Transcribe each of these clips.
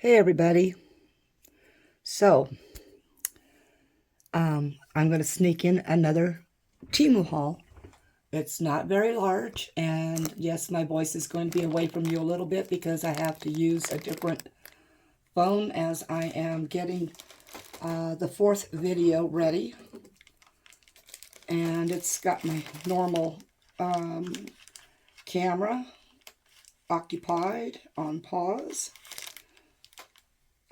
Hey everybody. So, I'm going to sneak in another Temu haul. It's not very large, and yes, my voice is going to be away from you a little bit because I have to use a different phone as I am getting the fourth video ready. And it's got my normal camera occupied on pause.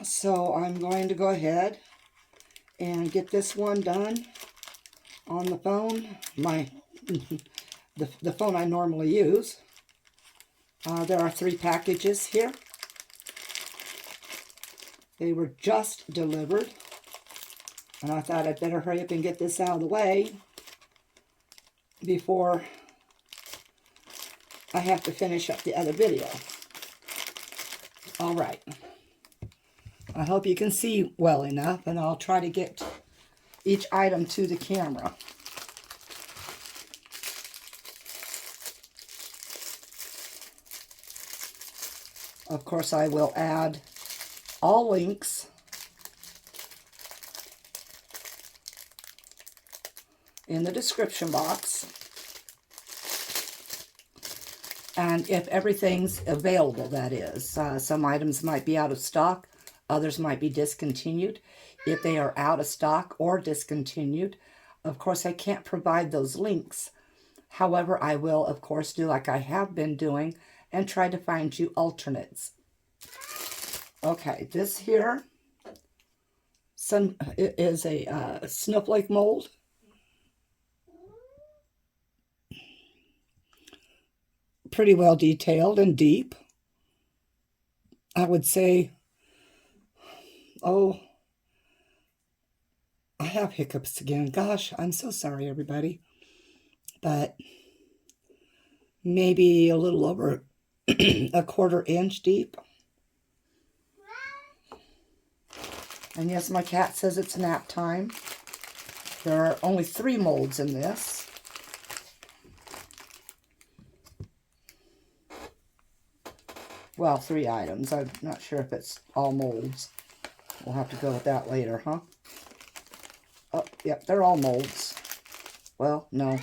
So I'm going to go ahead and get this one done on the phone, the phone I normally use. There are 3 packages here. They were just delivered, and I thought I'd better hurry up and get this out of the way before I have to finish up the other video. All right. I hope you can see well enough, and I'll try to get each item to the camera. Of course, I will add all links in the description box. And if everything's available, that is. Some items might be out of stock. Others might be discontinued. If they are out of stock or discontinued, of course, I can't provide those links. However, I will, of course, do like I have been doing and try to find you alternates. Okay, this here is a snowflake mold. Pretty well detailed and deep. I would say, oh, I have hiccups again. Gosh, I'm so sorry, everybody. But maybe a little over a quarter-inch deep. And yes, my cat says it's nap time. There are only 3 molds in this. Well, 3 items. I'm not sure if it's all molds. We'll have to go with that later, huh? Oh, yep, they're all molds. Well, no,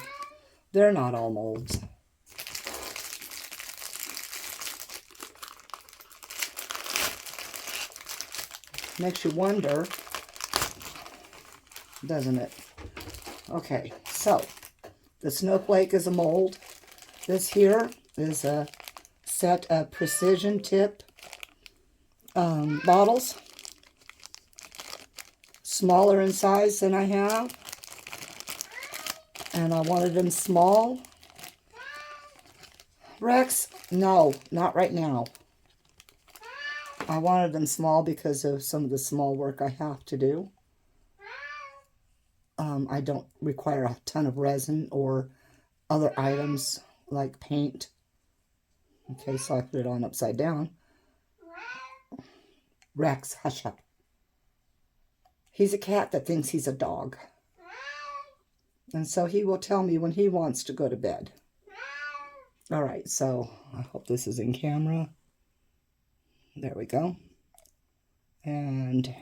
they're not all molds. Makes you wonder, doesn't it? Okay, so the snowflake is a mold. This here is a set of precision tip bottles. Smaller in size than I have. And I wanted them small. Rex, no, not right now. I wanted them small because of some of the small work I have to do. I don't require a ton of resin or other items like paint. Okay, so I put it on upside down. Rex, hush up. He's a cat that thinks he's a dog. And so he will tell me when he wants to go to bed. All right, so I hope this is in camera. There we go. And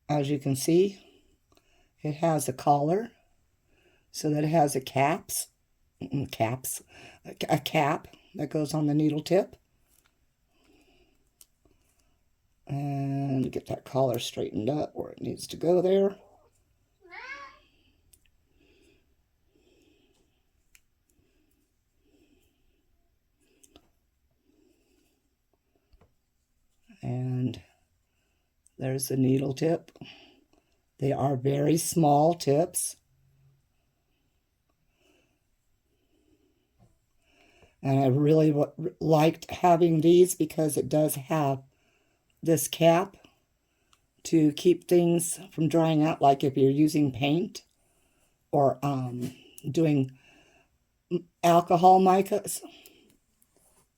as you can see, it has a collar so that it has a cap that goes on the needle tip. And get that collar straightened up where it needs to go there. And there's the needle tip. They are very small tips. And I really liked having these because it does have this cap to keep things from drying out, like if you're using paint or doing alcohol micas.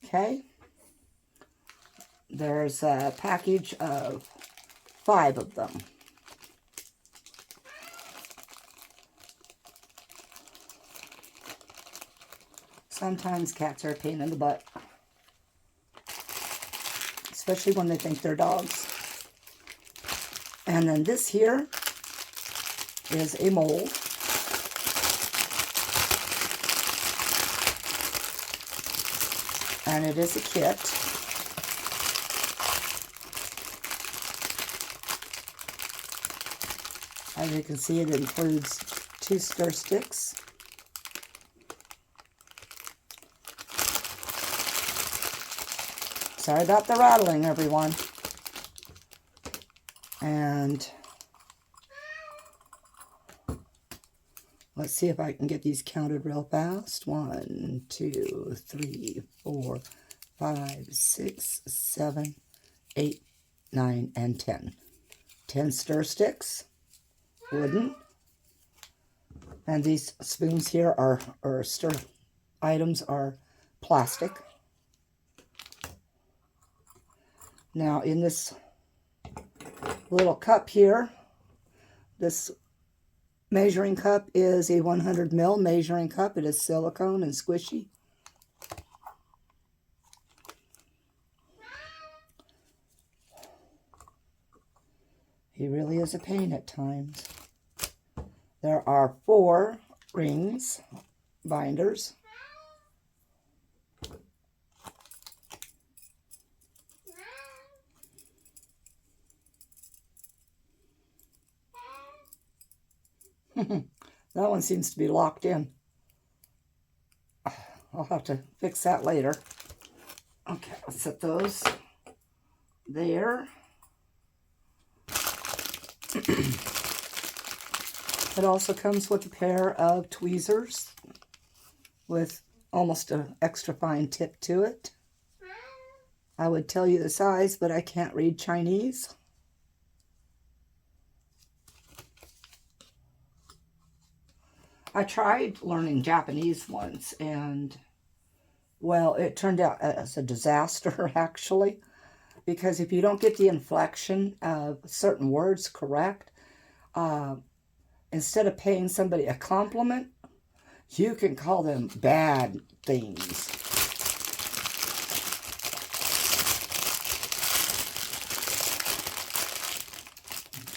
Okay. There's a package of 5 of them. Sometimes cats are a pain in the butt. especially when they think they're dogs. And then this here is a mold. And it is a kit. As you can see, it includes 2 stir sticks. Sorry about the rattling, everyone. And let's see if I can get these counted real fast. 1, 2, 3, 4, 5, 6, 7, 8, 9, and 10. 10 stir sticks, wooden. And these spoons here are, or stir items are plastic. Now in this little cup here, this measuring cup is a 100 ml measuring cup. It is silicone and squishy. He really is a pain at times. There are 4 rings, binders. That one seems to be locked in. I'll have to fix that later. Okay, let's set those there. It also comes with a pair of tweezers with almost an extra fine tip to it. I would tell you the size, but I can't read Chinese. I tried learning Japanese once, and, well, it turned out as a disaster, actually, because if you don't get the inflection of certain words correct, instead of paying somebody a compliment, you can call them bad things.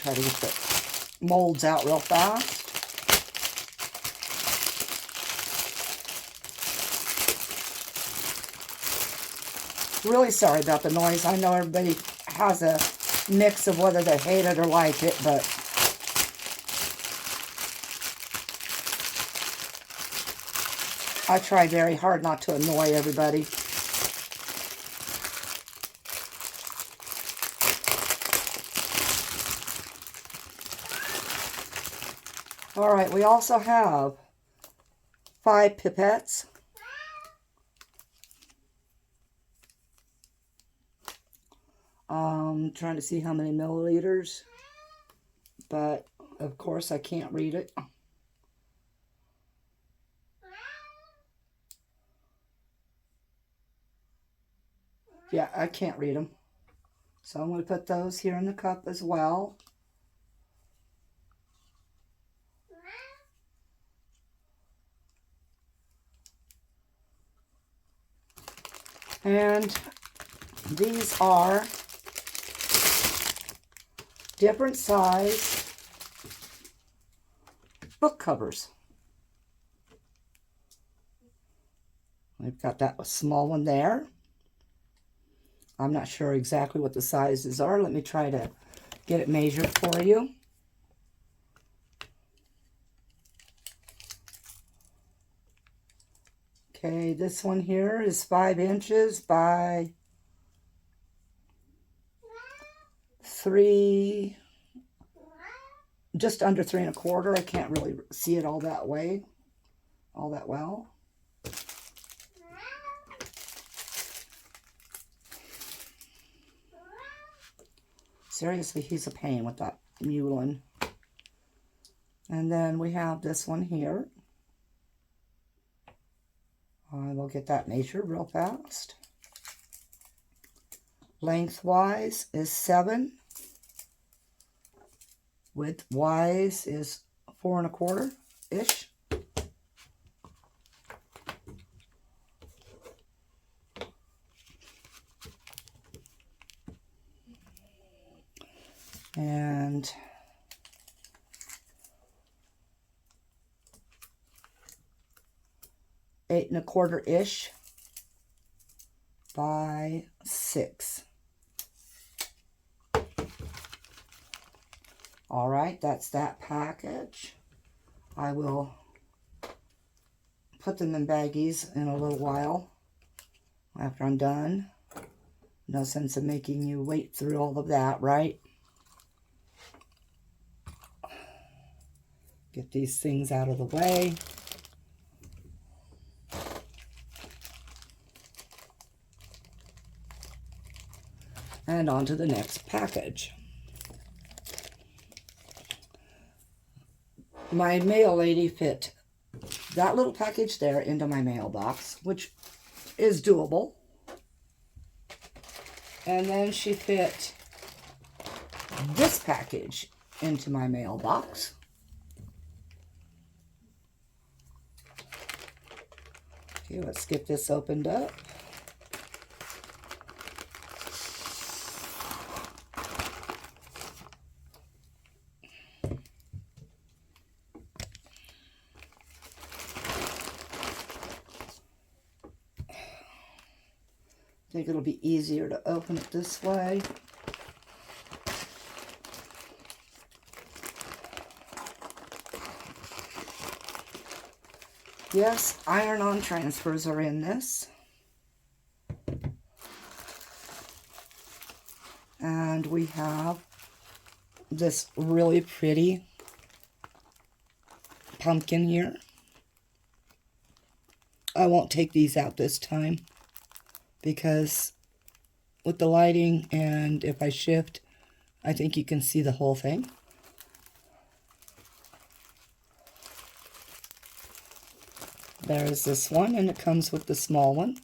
Try to get the molds out real fast. Really sorry about the noise. I know everybody has a mix of whether they hate it or like it, but I try very hard not to annoy everybody. All right, we also have 5 pipettes. Trying to see how many milliliters, but of course I can't read it. Yeah, I can't read them. So I'm going to put those here in the cup as well. And these are different size book covers. I've got that small one there. I'm not sure exactly what the sizes are. Let me try to get it measured for you. Okay, this one here is 5 inches by 3, just under 3 1/4. I can't really see it all that well. Seriously, he's a pain with that mulin. And then we have this one here. I will get that measured real fast. Lengthwise is 7. Widthwise is 4 1/4-ish. And eight and a quarter ish by 6. All right, that's that package. I will put them in baggies in a little while after I'm done. No sense of making you wait through all of that, right? Get these things out of the way. And on to the next package. My mail lady fit that little package there into my mailbox, which is doable. And then she fit this package into my mailbox. Okay, let's get this opened up. I think it'll be easier to open it this way. Yes, iron-on transfers are in this. And we have this really pretty pumpkin here. I won't take these out this time because with the lighting and if I shift, I think you can see the whole thing. There's this one, and it comes with the small one.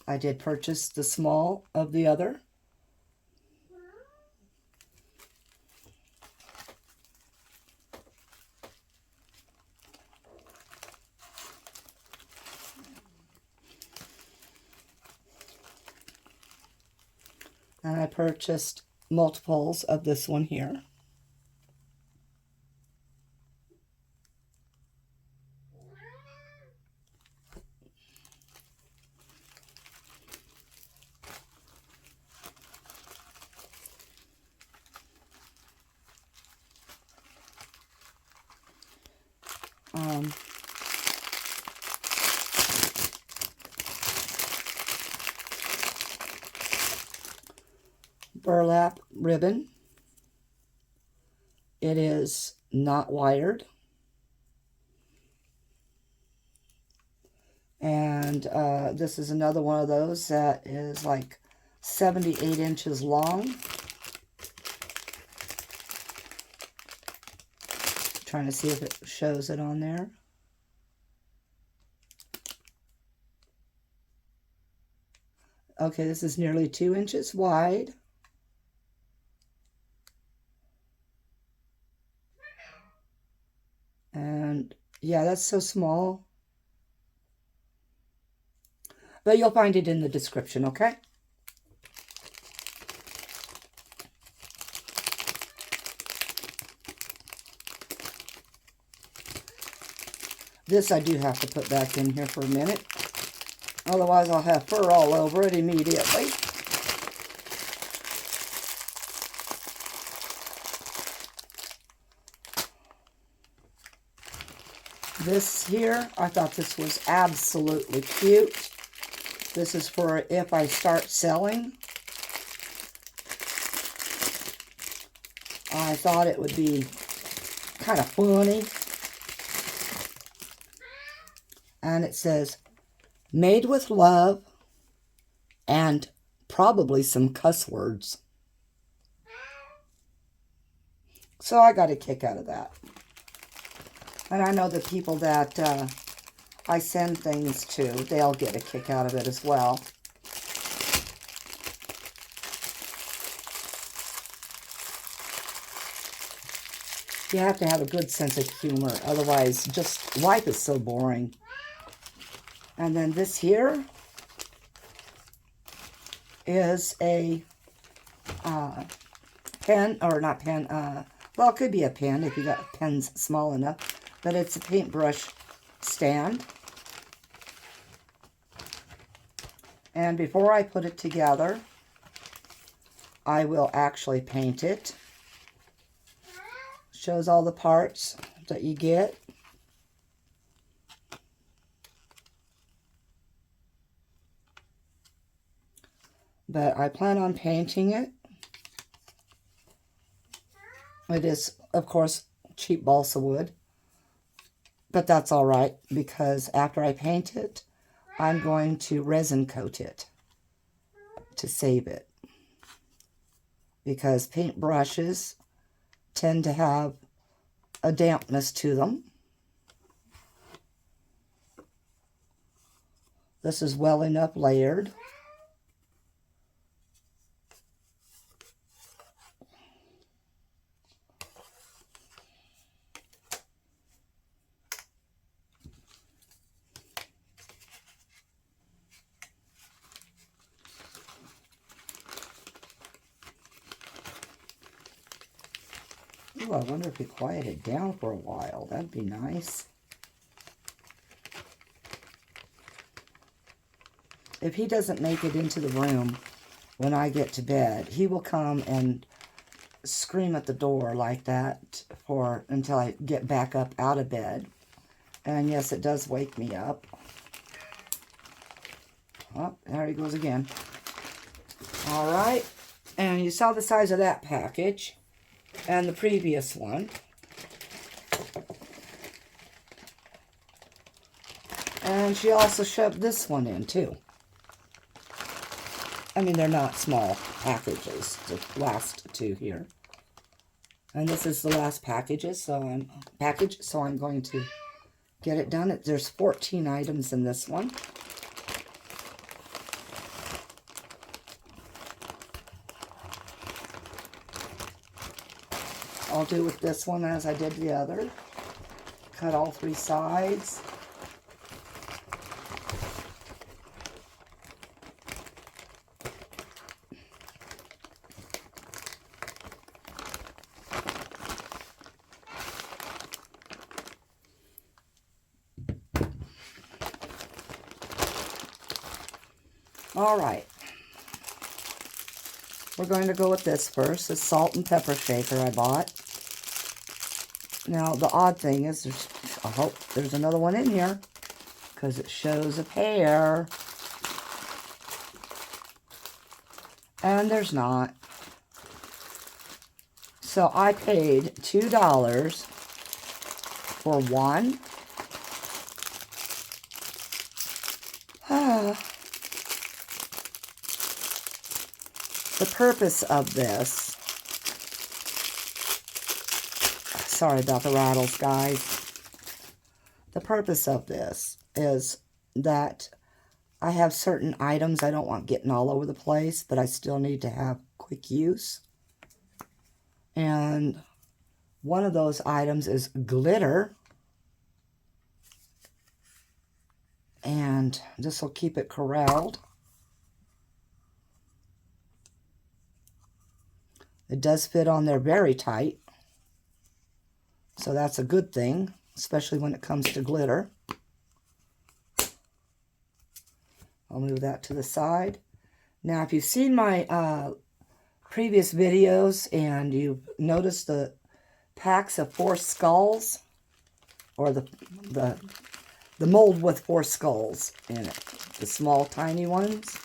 I did purchase the small of the other. And I purchased multiples of this one here. Burlap ribbon. It is not wired. And this is another one of those that is like 78 inches long. Trying to see if it shows it on there. Okay, this is nearly 2 inches wide. And yeah, that's so small. But you'll find it in the description, okay? This I do have to put back in here for a minute. Otherwise I'll have fur all over it immediately. This here, I thought this was absolutely cute. This is for if I start selling. I thought it would be kind of funny. And it says, made with love, and probably some cuss words. So I got a kick out of that. And I know the people that I send things to, they'll get a kick out of it as well. You have to have a good sense of humor. Otherwise, just life is so boring. And then this here is a pen, or not pen, well, it could be a pen if you got pens small enough, but it's a paintbrush stand. And before I put it together, I will actually paint it. Shows all the parts that you get. But I plan on painting it. It is, of course, cheap balsa wood. But that's all right, because after I paint it, I'm going to resin coat it to save it. Because paint brushes tend to have a dampness to them. This is well enough layered. Ooh, I wonder if you quiet it down for a while. That'd be nice. If he doesn't make it into the room when I get to bed, he will come and scream at the door like that until I get back up out of bed. And yes, it does wake me up. Oh, there he goes again. All right. And you saw the size of that package and the previous one. And she also shoved this one in too. I mean, they're not small packages, the last two here. And this is the last package, so I'm going to get it done. There's 14 items in this one. I'll do with this one as I did the other. Cut all 3 sides. All right. We're going to go with this first. The salt and pepper shaker I bought. Now, the odd thing is, I hope there's another one in here, because it shows a pair. And there's not. So I paid $2 for one. The purpose of this, sorry about the rattles, guys. The purpose of this is that I have certain items I don't want getting all over the place, but I still need to have quick use. And one of those items is glitter. And this will keep it corralled. It does fit on there very tight. So that's a good thing, especially when it comes to glitter. I'll move that to the side. Now, if you've seen my previous videos and you've noticed the packs of 4 skulls, or the mold with 4 skulls in it, the small tiny ones,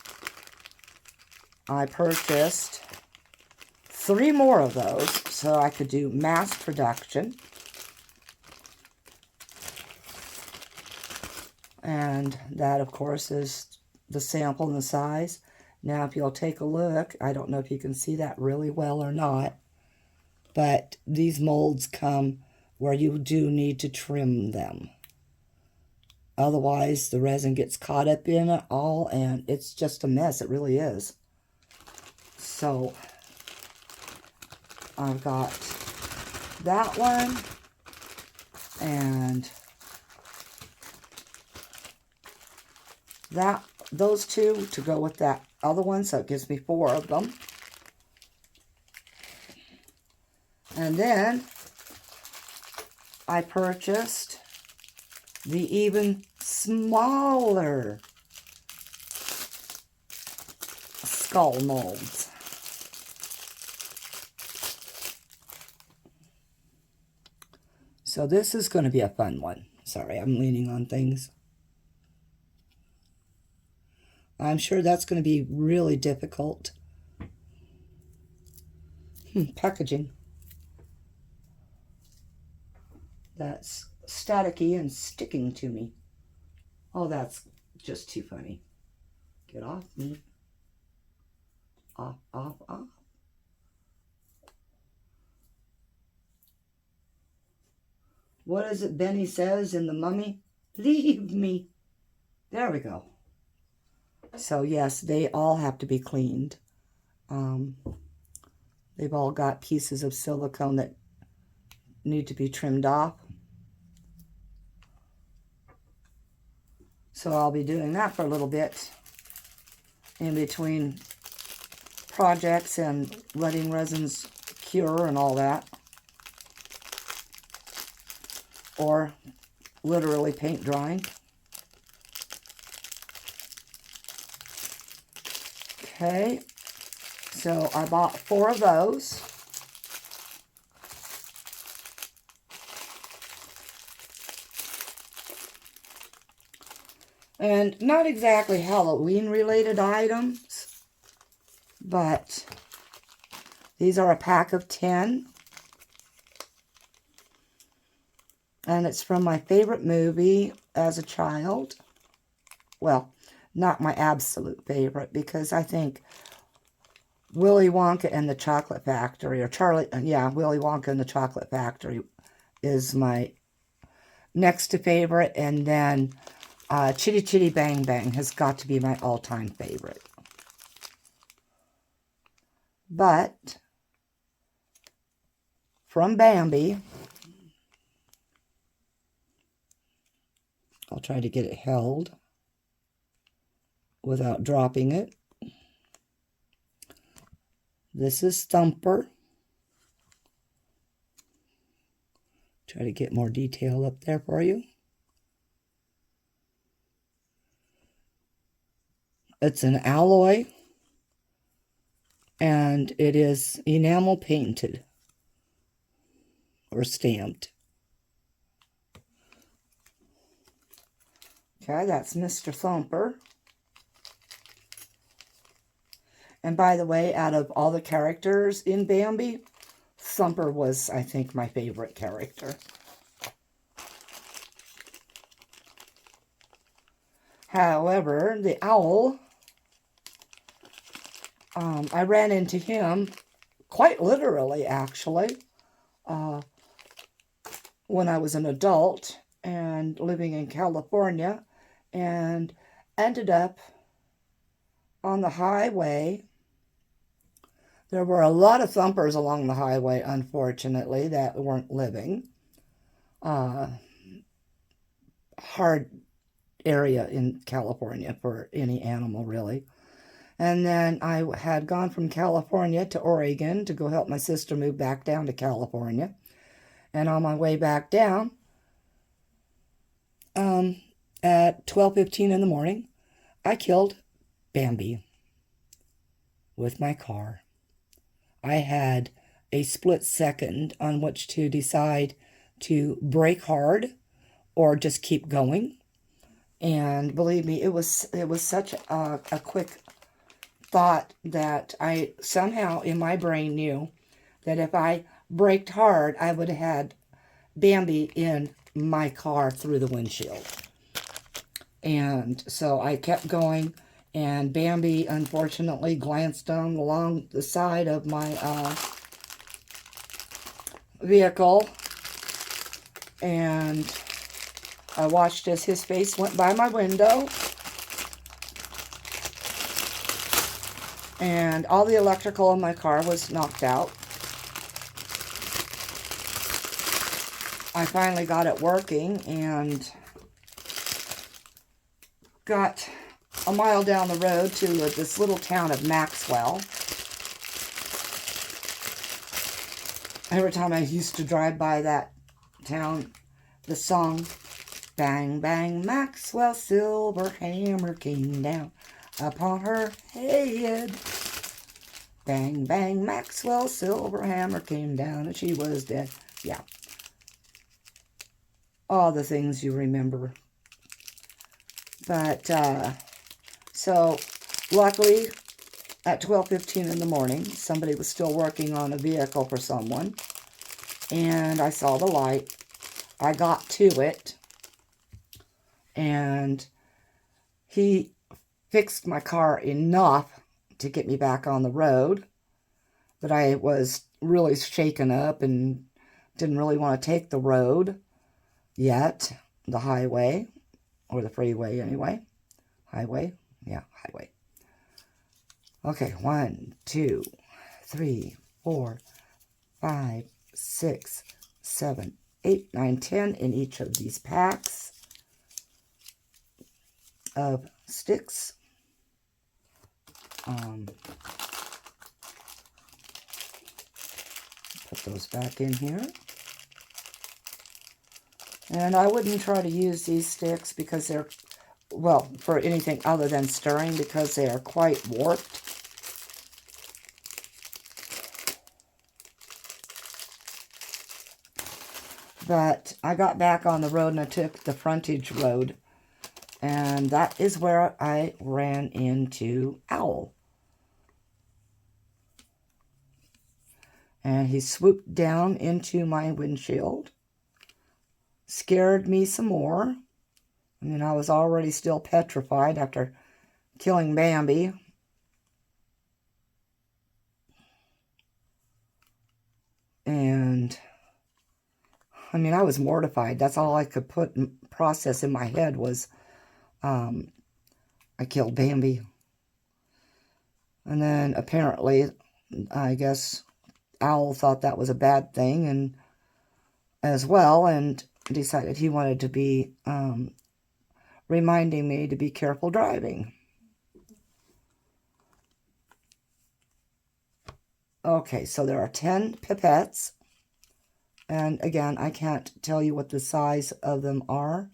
I purchased 3 more of those so I could do mass production. And that, of course, is the sample and the size. Now, if you'll take a look, I don't know if you can see that really well or not, but these molds come where you do need to trim them. Otherwise, the resin gets caught up in it all, and it's just a mess. It really is. So I've got that one and those two to go with that other one, so it gives me 4 of them. And then I purchased the even smaller skull molds. So this is going to be a fun one. Sorry, I'm leaning on things. I'm sure that's going to be really difficult. Packaging. That's staticky and sticking to me. Oh, that's just too funny. Get off me. Off, off, off. What is it Benny says in The Mummy? Leave me. There we go. So yes, they all have to be cleaned. They've all got pieces of silicone that need to be trimmed off. So I'll be doing that for a little bit in between projects and letting resins cure and all that. Or literally paint drying. Okay, so I bought 4 of those. And not exactly Halloween related items, but these are a pack of 10. And it's from my favorite movie as a child. Well, not my absolute favorite, because I think Willy Wonka and the Chocolate Factory, or Willy Wonka and the Chocolate Factory is my next to favorite, and then Chitty Chitty Bang Bang has got to be my all-time favorite. But from Bambi, I'll try to get it held without dropping it. This is Thumper. Try to get more detail up there for you. It's an alloy, and it is enamel painted or stamped. Okay, that's Mr. Thumper. And by the way, out of all the characters in Bambi, Thumper was, I think, my favorite character. However, the owl, I ran into him quite literally, actually, when I was an adult and living in California, and ended up on the highway. There were a lot of thumpers along the highway, unfortunately, that weren't living. Hard area in California for any animal, really. And then I had gone from California to Oregon to go help my sister move back down to California. And on my way back down, at 12:15 in the morning, I killed Bambi with my car. I had a split second on which to decide to brake hard or just keep going. And believe me, it was such a quick thought that I somehow in my brain knew that if I braked hard, I would have had Bambi in my car through the windshield. And so I kept going, and Bambi unfortunately glanced down along the side of my vehicle, and I watched as his face went by my window, and all the electrical in my car was knocked out. I finally got it working and got a mile down the road to this little town of Maxwell. Every time I used to drive by that town, the song, bang, bang, Maxwell, silver hammer came down upon her head. Bang, bang, Maxwell, silver hammer came down and she was dead. Yeah. All the things you remember. But, so, luckily, at 12:15 in the morning, somebody was still working on a vehicle for someone. And I saw the light. I got to it. And he fixed my car enough to get me back on the road. But I was really shaken up and didn't really want to take the road yet. The highway, or the freeway anyway. Highway? Yeah, highway. Okay, 1, 2, 3, 4, 5, 6, 7, 8, 9, 10 in each of these packs of sticks. Put those back in here. And I wouldn't try to use these sticks because they're, well, for anything other than stirring, because they are quite warped. But I got back on the road and I took the frontage road. And that is where I ran into Owl. And he swooped down into my windshield. Scared me some more. I mean, I was already still petrified after killing Bambi. And, I mean, I was mortified. That's all I could process in my head was, I killed Bambi. And then, apparently, I guess Owl thought that was a bad thing, and as well, and decided he wanted to be reminding me to be careful driving. Okay, so there are 10 pipettes. And again, I can't tell you what the size of them are.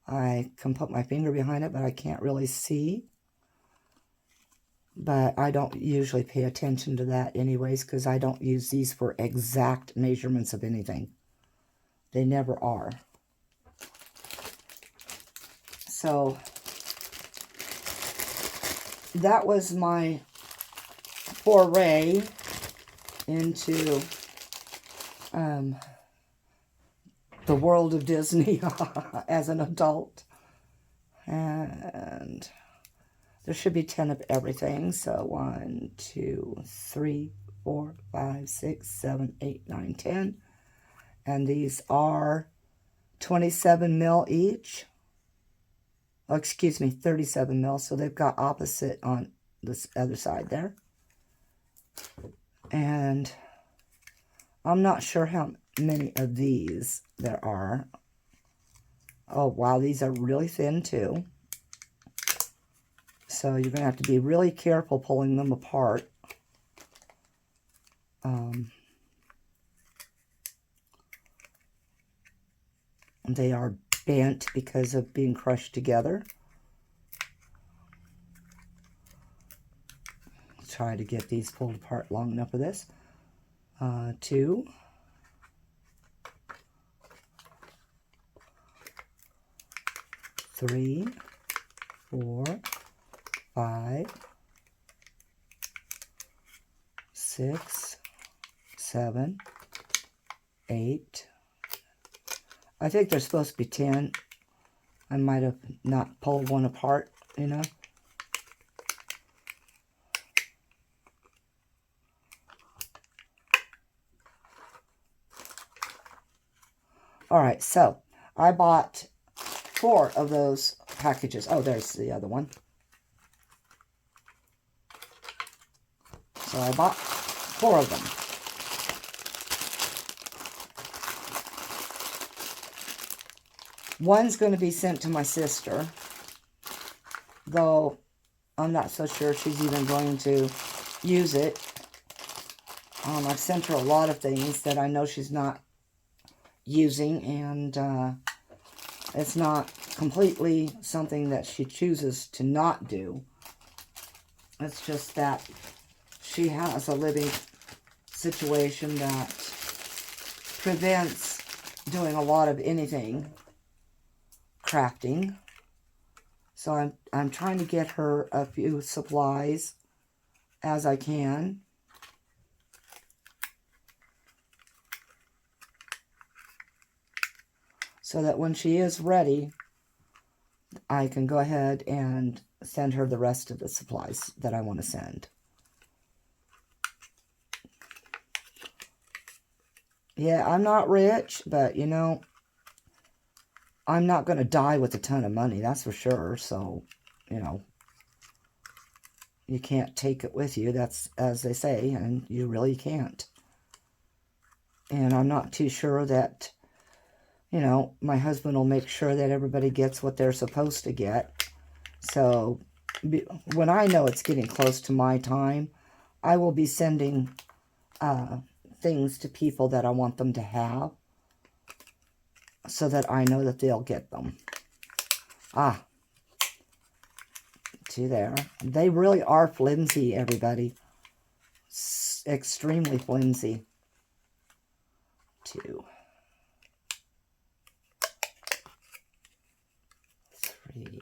I can put my finger behind it, but I can't really see. But I don't usually pay attention to that anyways, because I don't use these for exact measurements of anything. They never are. So, that was my foray into the world of Disney as an adult. And there should be 10 of everything. So 1, 2, 3, 4, 5, 6, 7, 8, 9, 10. And these are 27 mil each. Oh, excuse me, 37 mil. So they've got opposite on this other side there. And I'm not sure how many of these there are. Oh, wow, these are really thin too. So you're going to have to be really careful pulling them apart. They are bent because of being crushed together. I'll try to get these pulled apart long enough for this. 2. 3, 4, 5, 6, 7, 8. I think there's supposed to be 10. I might have not pulled one apart, you know. Alright, so I bought 4 of those packages. Oh, there's the other one. So I bought 4 of them. One's going to be sent to my sister, though I'm not so sure she's even going to use it. I've sent her a lot of things that I know she's not using, and it's not completely something that she chooses to not do. It's just that she has a living situation that prevents doing a lot of anything crafting. So I'm trying to get her a few supplies as I can. So that when she is ready, I can go ahead and send her the rest of the supplies that I want to send. Yeah, I'm not rich, but, you know, I'm not going to die with a ton of money, that's for sure. So, you know, you can't take it with you, that's as they say, and you really can't. And I'm not too sure that, you know, my husband will make sure that everybody gets what they're supposed to get. So when I know it's getting close to my time, I will be sending things to people that I want them to have, so that I know that they'll get them. See there. They really are flimsy, everybody. Extremely flimsy. 2, 3.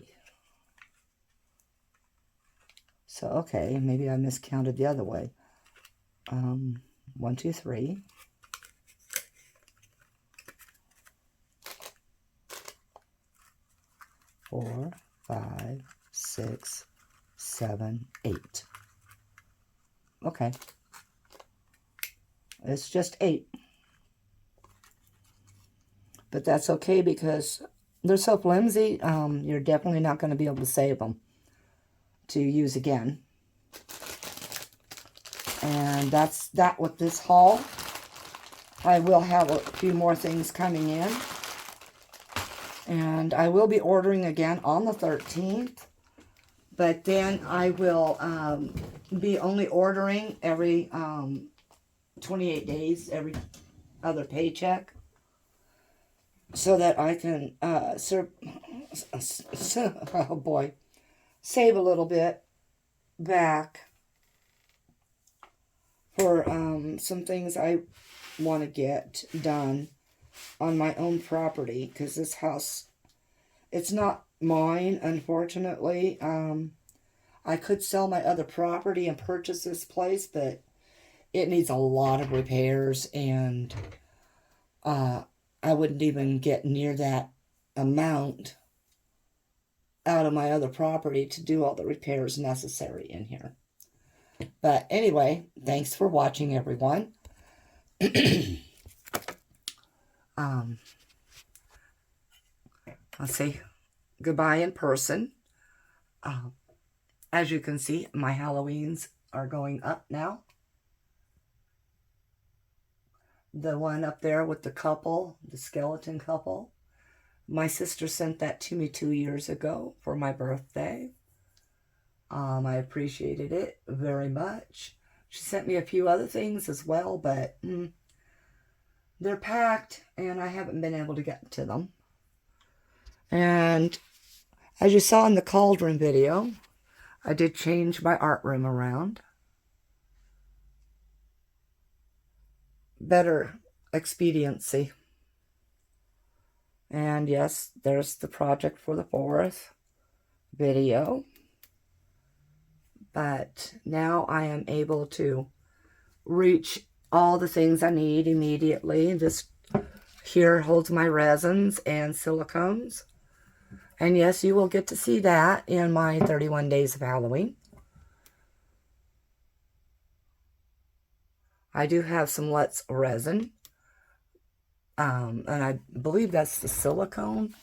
So, okay, maybe I miscounted the other way. 1, 2, 3. 4, 5, 6, 7, 8. Okay. It's just 8. But that's okay because they're so flimsy, you're definitely not going to be able to save them to use again. And that's that with this haul. I will have a few more things coming in. And I will be ordering again on the 13th. But then I will be only ordering every 28 days, every other paycheck. So that I can, oh boy, save a little bit back for some things I want to get done on my own property, because this house, it's not mine, unfortunately. I could sell my other property and purchase this place, but it needs a lot of repairs, and I wouldn't even get near that amount out of my other property to do all the repairs necessary in here. But anyway, thanks for watching, everyone. Let's say goodbye in person. As you can see, my Halloweens are going up now. The one up there with the couple, the skeleton couple, my sister sent that to me 2 years ago for my birthday. I appreciated it very much. She sent me a few other things as well, but they're packed and I haven't been able to get to them. And as you saw in the cauldron video, I did change my art room around. Better expediency. And yes, there's the project for the 4th video. But now I am able to reach all the things I need immediately. This here holds my resins and silicones. And yes, you will get to see that in my 31 days of Halloween. I do have some Let's resin. And I believe that's the silicone.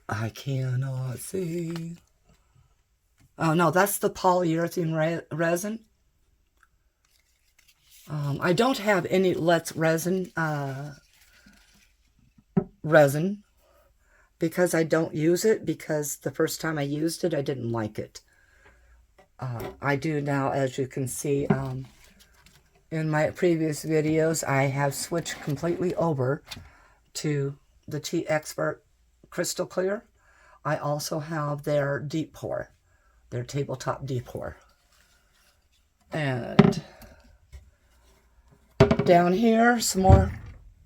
I cannot see. Oh, no, that's the polyurethane resin. I don't have any Let's resin resin because I don't use it, because the first time I used it, I didn't like it. I do now, as you can see in my previous videos, I have switched completely over to the Tea Expert Crystal Clear. I also have their deep pour, their tabletop deep pour. And down here, some more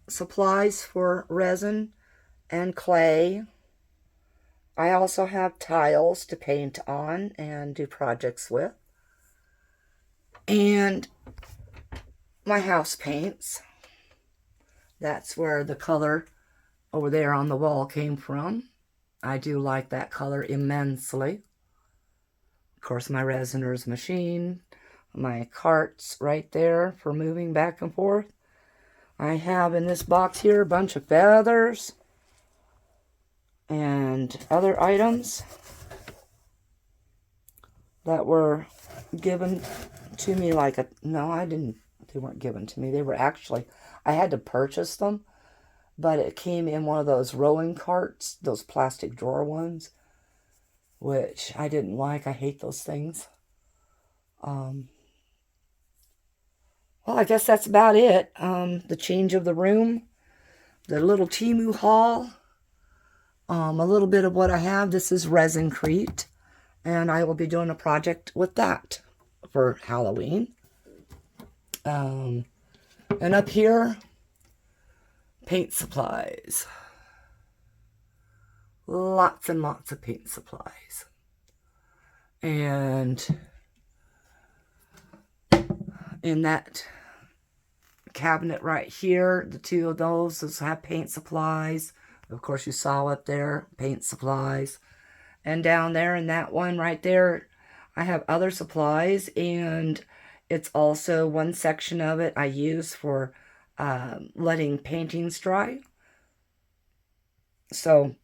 supplies for resin and clay. I also have tiles to paint on and do projects with. And my house paints. That's where the color over there on the wall came from. I do like that color immensely. Of course, my resiner's machine, my carts right there for moving back and forth. I have in this box here a bunch of feathers and other items that were given to me like a... No, I didn't. They weren't given to me. They were actually... I had to purchase them, but it came in one of those rolling carts, those plastic drawer ones, which I didn't like. I hate those things. Well, I guess that's about it. The change of the room, the little Temu haul, a little bit of what I have. This is Resincrete, and I will be doing a project with that for Halloween. And up here, paint supplies. Lots and lots of paint supplies. And in that cabinet right here, the two of those have paint supplies. Of course, you saw up there, paint supplies. And down there in that one right there, I have other supplies, and it's also one section of it I use for letting paintings dry. So,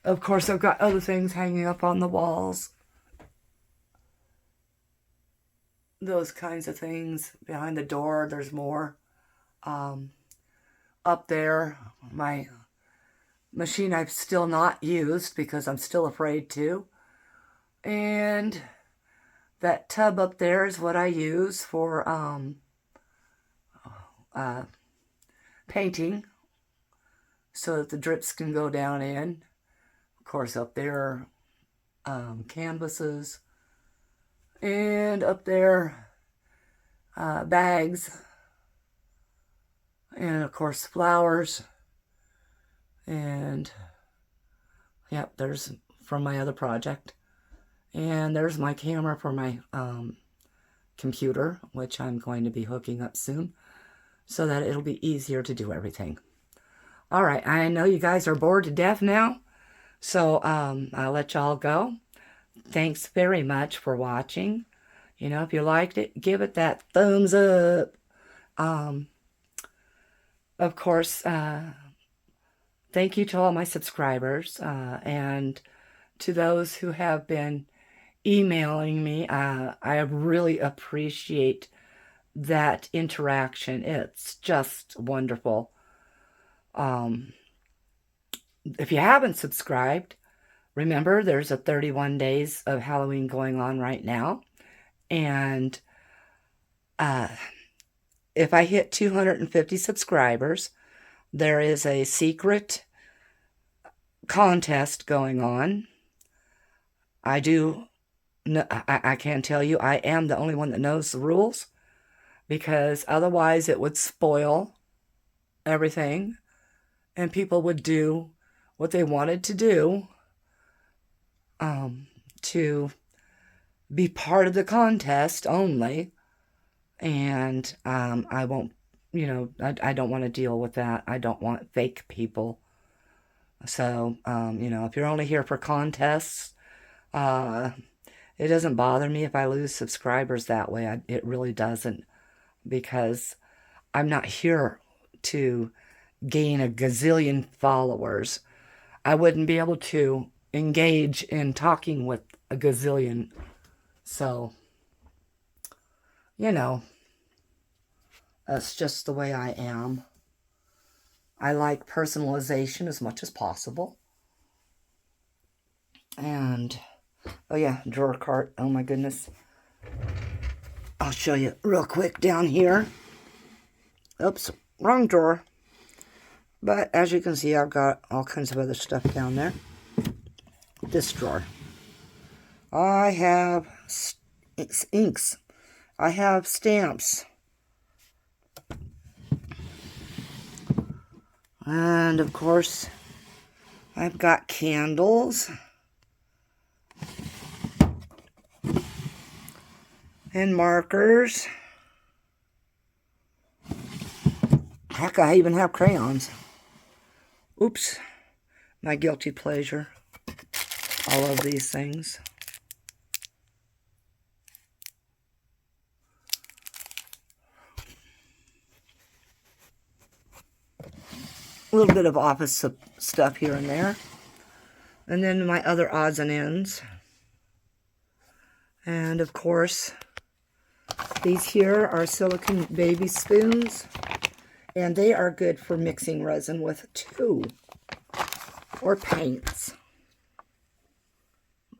of course, I've got other things hanging up on the walls. Those kinds of things. Behind the door, there's more. Up there, my machine I've still not used because I'm still afraid to. And that tub up there is what I use for painting, so that the drips can go down in. Of course, up there are canvases. And up there, bags. And of course, flowers. And yep, there's from my other project. And there's my camera for my computer, which I'm going to be hooking up soon, so that it'll be easier to do everything. All right, I know you guys are bored to death now, so I'll let y'all go. Thanks very much for watching. You know, if you liked it, give it that thumbs up. Of course, thank you to all my subscribers, and to those who have been emailing me. I really appreciate that interaction. It's just wonderful. If you haven't subscribed, remember there's a 31 days of Halloween going on right now. And if I hit 250 subscribers, there is a secret contest going on. I can tell you I am the only one that knows the rules, because otherwise it would spoil everything and people would do what they wanted to do to be part of the contest only. And I won't, you know, I don't want to deal with that. I don't want fake people. So, you know, if you're only here for contests, it doesn't bother me if I lose subscribers that way. It really doesn't, because I'm not here to gain a gazillion followers. I wouldn't be able to engage in talking with a gazillion. So, you know, that's just the way I am. I like personalization as much as possible. And, oh yeah, drawer cart. Oh my goodness. I'll show you real quick down here. Oops, wrong drawer. But as you can see, I've got all kinds of other stuff down there. This drawer. I have inks. I have stamps. And of course, I've got candles. And markers. Heck, I even have crayons. Oops, my guilty pleasure. I love these things. A little bit of office stuff here and there. And then my other odds and ends. And of course, these here are silicone baby spoons. And they are good for mixing resin with too. Or paints.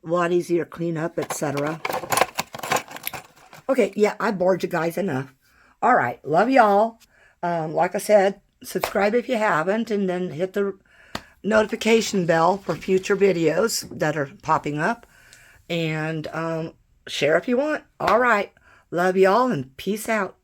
A lot easier to clean up, etc. Okay, yeah, I bored you guys enough. Alright, love y'all. Like I said, subscribe if you haven't, and then hit the notification bell for future videos that are popping up. And share if you want. Alright, love y'all and peace out.